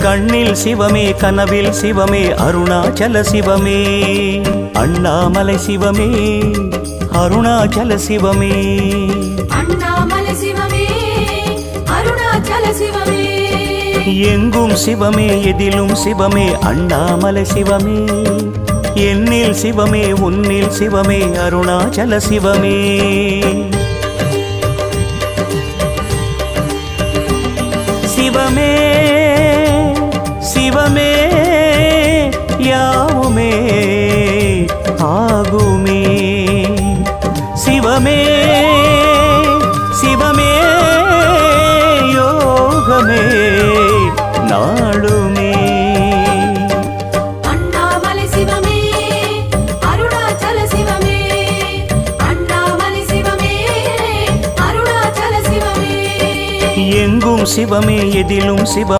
கண்ணில் சிவமே கனவில் சிவமே அருணாச்சல சிவமே அண்ணாமலை சிவமே அருணாச்சல சிவமே அண்ணாமலை சிவமே அருணாச்சல சிவமே எங்கும் சிவமே எதிலும் சிவமே அண்ணாமலை சிவமே என்னில் சிவமே உன்னில் சிவமே அருணாச்சல சிவமே சிவமே சிவமே யாவுமே ஆகுமே சிவமே சிவமே யோகமே நாளுமே அண்ணாமலை சிவமே அருணாச்சல சிவமே அண்ணாமலை சிவமே அருணாச்சல சிவமே எங்கும் சிவமே எதிலும் சிவ